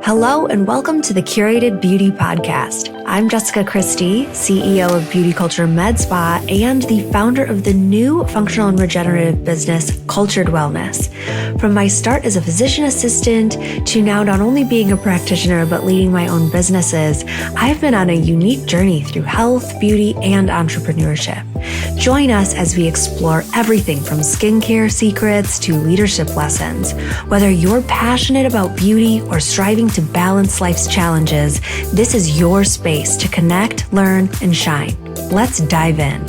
Hello and welcome to the Curated Beauty Podcast. I'm Jessica Christie, CEO of Beauty Culture Med Spa and the founder of the new functional and regenerative business, Cultured Wellness. From my start as a physician assistant to now not only being a practitioner but leading my own businesses, I've been on a unique journey through health, beauty, and entrepreneurship. Join us as we explore everything from skincare secrets to leadership lessons. Whether you're passionate about beauty or striving to balance life's challenges, this is your space to connect, learn, and shine. Let's dive in.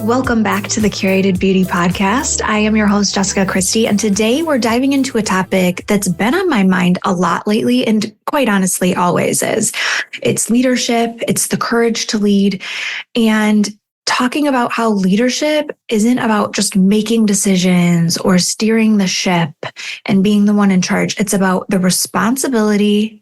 Welcome back to the Curated Beauty Podcast. I am your host, Jessica Christie, and today we're diving into a topic that's been on my mind a lot lately, and quite honestly, always is. It's leadership, it's the courage to lead, and talking about how leadership isn't about just making decisions or steering the ship and being the one in charge. It's about the responsibility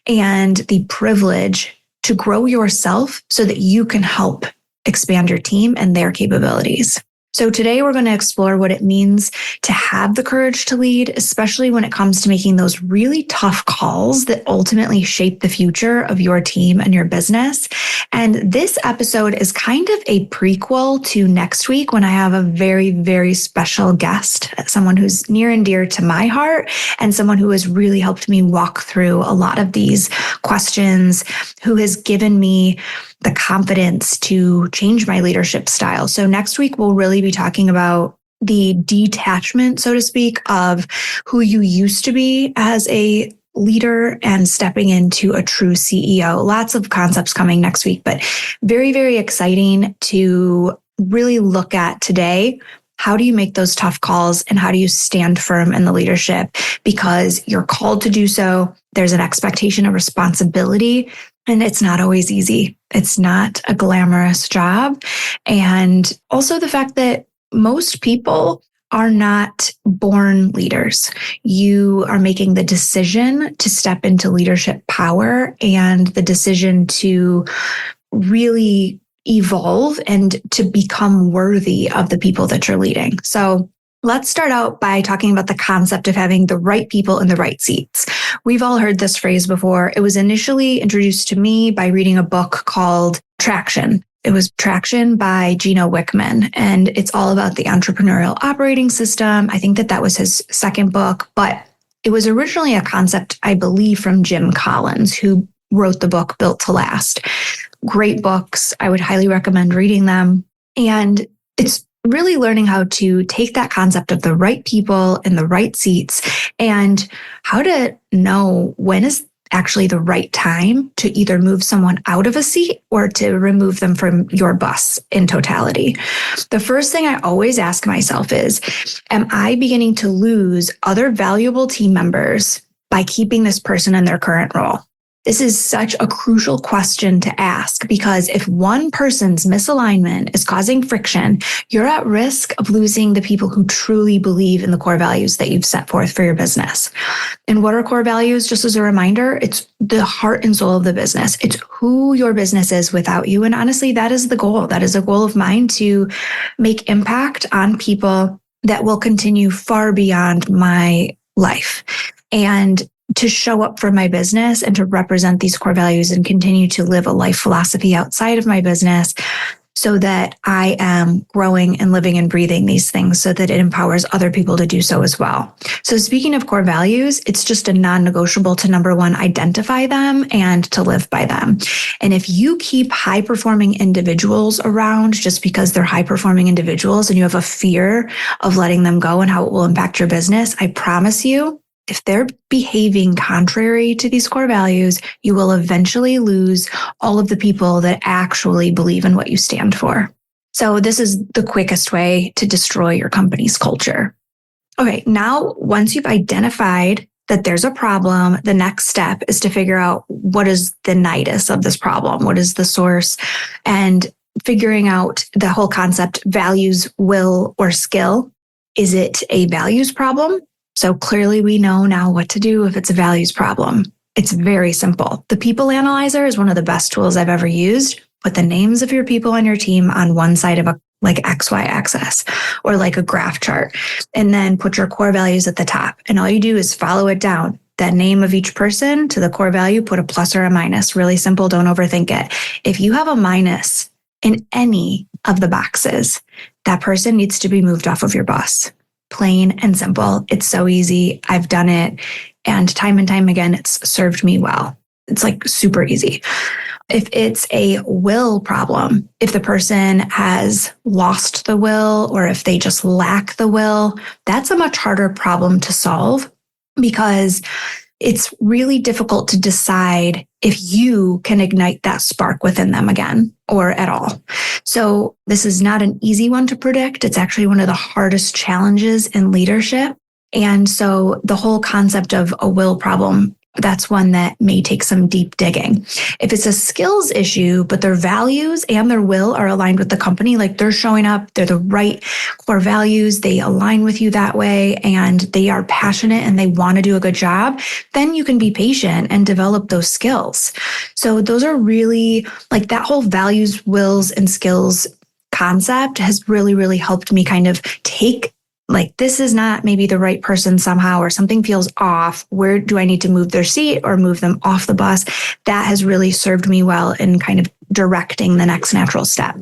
and the privilege to grow yourself so that you can help expand your team and their capabilities. So today we're going to explore what it means to have the courage to lead, especially when it comes to making those really tough calls that ultimately shape the future of your team and your business. And this episode is kind of a prequel to next week when I have a very, very special guest, someone who's near and dear to my heart and someone who has really helped me walk through a lot of these questions, who has given me the confidence to change my leadership style. So next week, we'll really be talking about the detachment, so to speak, of who you used to be as a leader and stepping into a true CEO. Lots of concepts coming next week, but very, very exciting to really look at today. How do you make those tough calls and how do you stand firm in the leadership? Because you're called to do so. There's an expectation of responsibility. And it's not always easy. It's not a glamorous job. And also the fact that most people are not born leaders. You are making the decision to step into leadership power and the decision to really evolve and to become worthy of the people that you're leading. So let's start out by talking about the concept of having the right people in the right seats. We've all heard this phrase before. It was initially introduced to me by reading a book called Traction. It was Traction by Gino Wickman, and it's all about the entrepreneurial operating system. I think that was his second book, but it was originally a concept, I believe, from Jim Collins, who wrote the book Built to Last. Great books. I would highly recommend reading them. And it's really learning how to take that concept of the right people in the right seats and how to know when is actually the right time to either move someone out of a seat or to remove them from your bus in totality. The first thing I always ask myself is, am I beginning to lose other valuable team members by keeping this person in their current role? This is such a crucial question to ask because if one person's misalignment is causing friction, you're at risk of losing the people who truly believe in the core values that you've set forth for your business. And what are core values? Just as a reminder, it's the heart and soul of the business. It's who your business is without you. And honestly, that is the goal. That is a goal of mine, to make impact on people that will continue far beyond my life. And to show up for my business and to represent these core values and continue to live a life philosophy outside of my business so that I am growing and living and breathing these things so that it empowers other people to do so as well. So speaking of core values, it's just a non-negotiable to number one, identify them and to live by them. And if you keep high-performing individuals around just because they're high-performing individuals and you have a fear of letting them go and how it will impact your business, I promise you, if they're behaving contrary to these core values, you will eventually lose all of the people that actually believe in what you stand for. So this is the quickest way to destroy your company's culture. Okay, now once you've identified that there's a problem, the next step is to figure out what is the nidus of this problem, what is the source, and figuring out the whole concept, values, will, or skill. Is it a values problem? So clearly we know now what to do if it's a values problem. It's very simple. The People Analyzer is one of the best tools I've ever used. Put the names of your people on your team on one side of a XY axis or like a graph chart, and then put your core values at the top. And all you do is follow it down. the name of each person to the core value, put a plus or a minus. Really simple. Don't overthink it. If you have a minus in any of the boxes, that person needs to be moved off of your bus. Plain and simple. It's so easy. I've done it. And time again, it's served me well. It's like super easy. If it's a will problem, if the person has lost the will or if they just lack the will, that's a much harder problem to solve because it's really difficult to decide if you can ignite that spark within them again or at all. So this is not an easy one to predict. It's actually one of the hardest challenges in leadership. And so the whole concept of a will problem, that's one that may take some deep digging. If it's a skills issue, but their values and their will are aligned with the company, like they're showing up, they're the right core values, they align with you that way, and they are passionate and they want to do a good job, then you can be patient and develop those skills. So those are really like that whole values, wills, and skills concept has really, really helped me kind of take like, this is not maybe the right person somehow, or something feels off. Where do I need to move their seat or move them off the bus? That has really served me well in kind of directing the next natural step.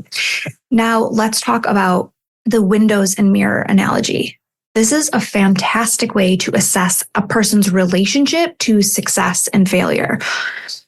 Now, let's talk about the windows and mirror analogy. This is a fantastic way to assess a person's relationship to success and failure.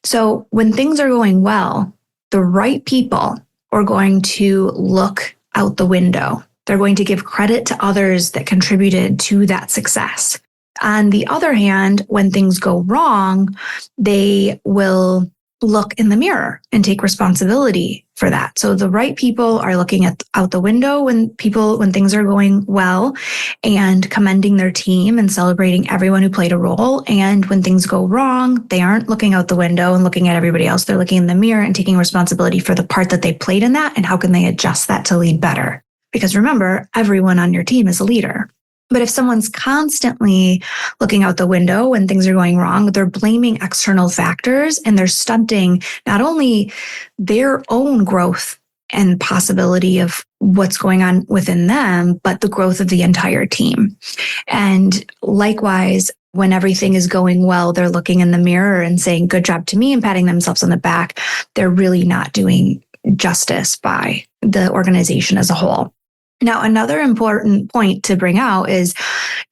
So when things are going well, the right people are going to look out the window. They're going to give credit to others that contributed to that success. On the other hand, when things go wrong, they will look in the mirror and take responsibility for that. So the right people are looking out the window when things are going well and commending their team and celebrating everyone who played a role. And when things go wrong, they aren't looking out the window and looking at everybody else. They're looking in the mirror and taking responsibility for the part that they played in that and how can they adjust that to lead better. Because remember, everyone on your team is a leader. But if someone's constantly looking out the window when things are going wrong, they're blaming external factors and they're stunting not only their own growth and possibility of what's going on within them, but the growth of the entire team. And likewise, when everything is going well, they're looking in the mirror and saying, good job to me, and patting themselves on the back. They're really not doing justice by the organization as a whole. Now, another important point to bring out is,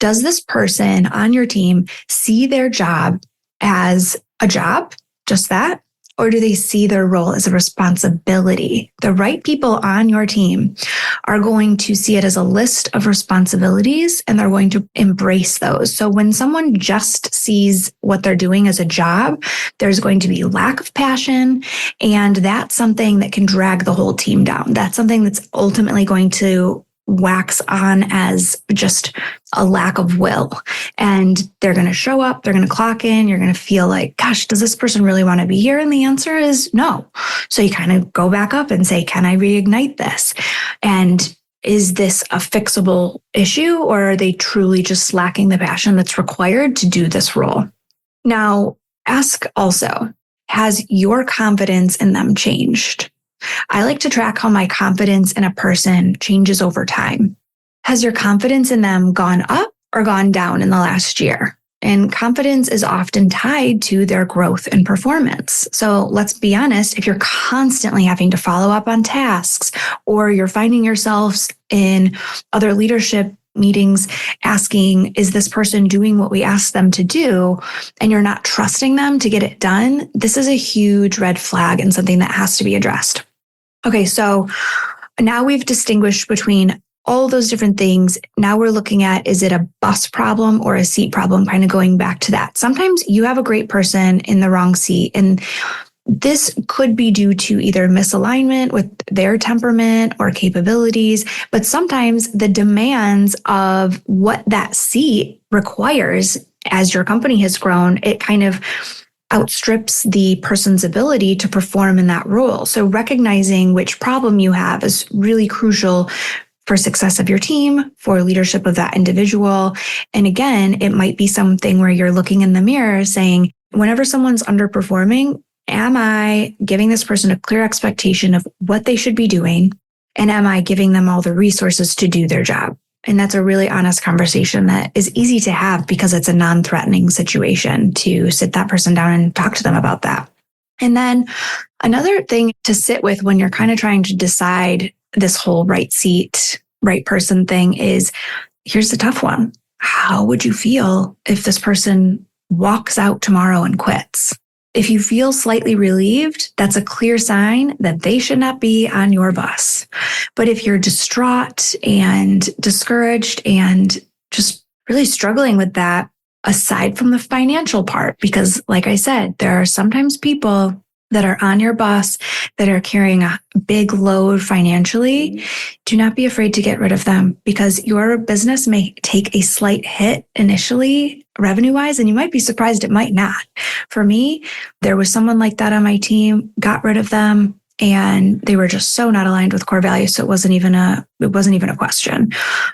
does this person on your team see their job as a job, just that? Or do they see their role as a responsibility? The right people on your team are going to see it as a list of responsibilities and they're going to embrace those. So when someone just sees what they're doing as a job, there's going to be lack of passion, and that's something that can drag the whole team down. That's something that's ultimately going to wax on as just a lack of will. And they're going to show up, they're going to clock in, you're going to feel like, gosh, does this person really want to be here? And the answer is no. So you kind of go back up and say, can I reignite this? And is this a fixable issue, or are they truly just lacking the passion that's required to do this role? Now, ask also, has your confidence in them changed? I like to track how my confidence in a person changes over time. Has your confidence in them gone up or gone down in the last year? And confidence is often tied to their growth and performance. So let's be honest, if you're constantly having to follow up on tasks, or you're finding yourselves in other leadership meetings asking, is this person doing what we asked them to do? And you're not trusting them to get it done, this is a huge red flag and something that has to be addressed. Okay, so now we've distinguished between all those different things. Now we're looking at, is it a bus problem or a seat problem? Kind of going back to that. Sometimes you have a great person in the wrong seat, and this could be due to either misalignment with their temperament or capabilities, but sometimes the demands of what that seat requires as your company has grown, it kind of outstrips the person's ability to perform in that role. So recognizing which problem you have is really crucial for success of your team, for leadership of that individual. And again, it might be something where you're looking in the mirror saying, whenever someone's underperforming, am I giving this person a clear expectation of what they should be doing? And am I giving them all the resources to do their job? And that's a really honest conversation that is easy to have because it's a non-threatening situation to sit that person down and talk to them about that. And then another thing to sit with when you're kind of trying to decide this whole right seat, right person thing is, here's the tough one. How would you feel if this person walks out tomorrow and quits? If you feel slightly relieved, that's a clear sign that they should not be on your bus. But if you're distraught and discouraged and just really struggling with that, aside from the financial part, because like I said, there are sometimes people that are on your bus that are carrying a big load financially, do not be afraid to get rid of them because your business may take a slight hit initially revenue-wise, and you might be surprised it might not. For me, there was someone like that on my team, got rid of them, and they were just so not aligned with core values. So it wasn't even a question.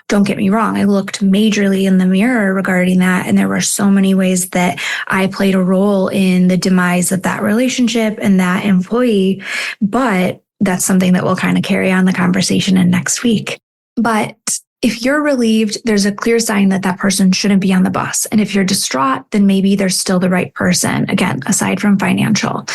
Don't get me wrong. I looked majorly in the mirror regarding that. And there were so many ways that I played a role in the demise of that relationship and that employee. But that's something that we'll kind of carry on the conversation in next week. But if you're relieved, there's a clear sign that that person shouldn't be on the bus. And if you're distraught, then maybe they're still the right person. Again, aside from financial.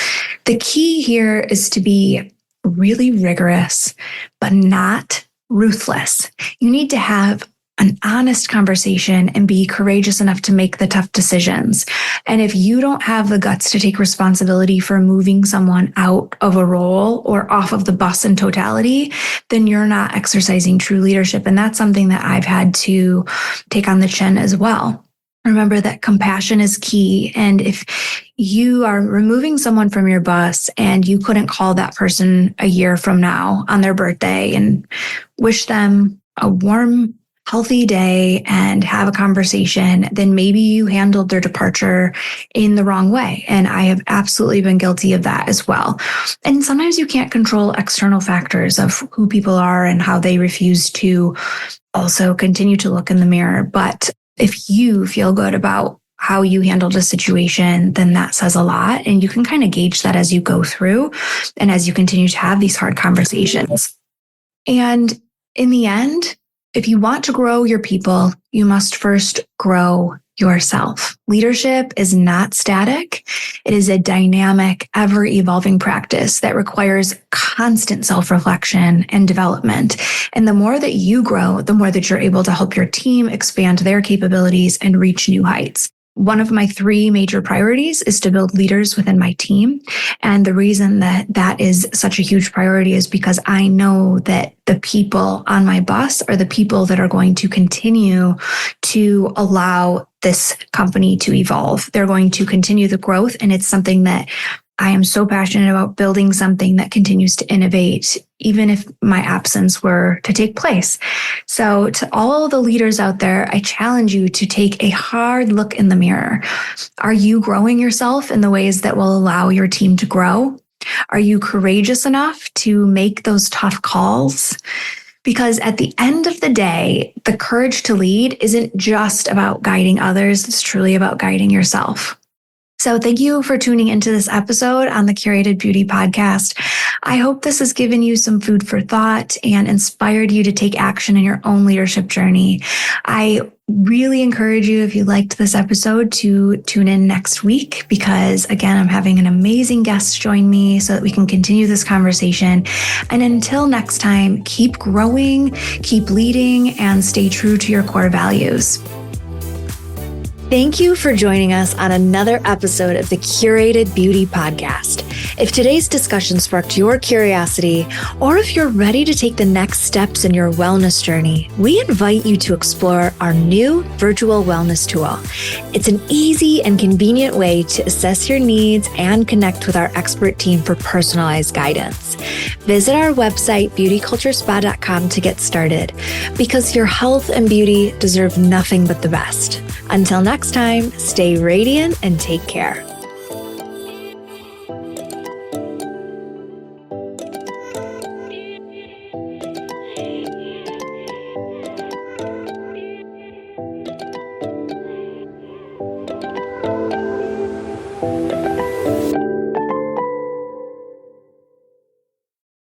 The key here is to be really rigorous, but not ruthless. You need to have an honest conversation and be courageous enough to make the tough decisions. And if you don't have the guts to take responsibility for moving someone out of a role or off of the bus in totality, then you're not exercising true leadership. And that's something that I've had to take on the chin as well. Remember that compassion is key. And if you are removing someone from your bus and you couldn't call that person a year from now on their birthday and wish them a warm, healthy day and have a conversation, then maybe you handled their departure in the wrong way. And I have absolutely been guilty of that as well. And sometimes you can't control external factors of who people are and how they refuse to also continue to look in the mirror. But if you feel good about how you handled a situation, then that says a lot. And you can kind of gauge that as you go through and as you continue to have these hard conversations. And in the end, if you want to grow your people, you must first grow yourself. Leadership is not static. It is a dynamic, ever-evolving practice that requires constant self-reflection and development. And the more that you grow, the more that you're able to help your team expand their capabilities and reach new heights. One of my 3 major priorities is to build leaders within my team. And the reason that that is such a huge priority is because I know that the people on my bus are the people that are going to continue to allow this company to evolve. They're going to continue the growth. And it's something that I am so passionate about, building something that continues to innovate, even if my absence were to take place. So to all the leaders out there, I challenge you to take a hard look in the mirror. Are you growing yourself in the ways that will allow your team to grow? Are you courageous enough to make those tough calls? Because at the end of the day, the courage to lead isn't just about guiding others. It's truly about guiding yourself. So thank you for tuning into this episode on the Curated Beauty Podcast. I hope this has given you some food for thought and inspired you to take action in your own leadership journey. I really encourage you, if you liked this episode, to tune in next week because, again, I'm having an amazing guest join me so that we can continue this conversation. And until next time, keep growing, keep leading, and stay true to your core values. Thank you for joining us on another episode of the Curated Beauty Podcast. If today's discussion sparked your curiosity, or if you're ready to take the next steps in your wellness journey, we invite you to explore our new virtual wellness tool. It's an easy and convenient way to assess your needs and connect with our expert team for personalized guidance. Visit our website, beautyculturespa.com, to get started, because your health and beauty deserve nothing but the best. Until next time, stay radiant and take care.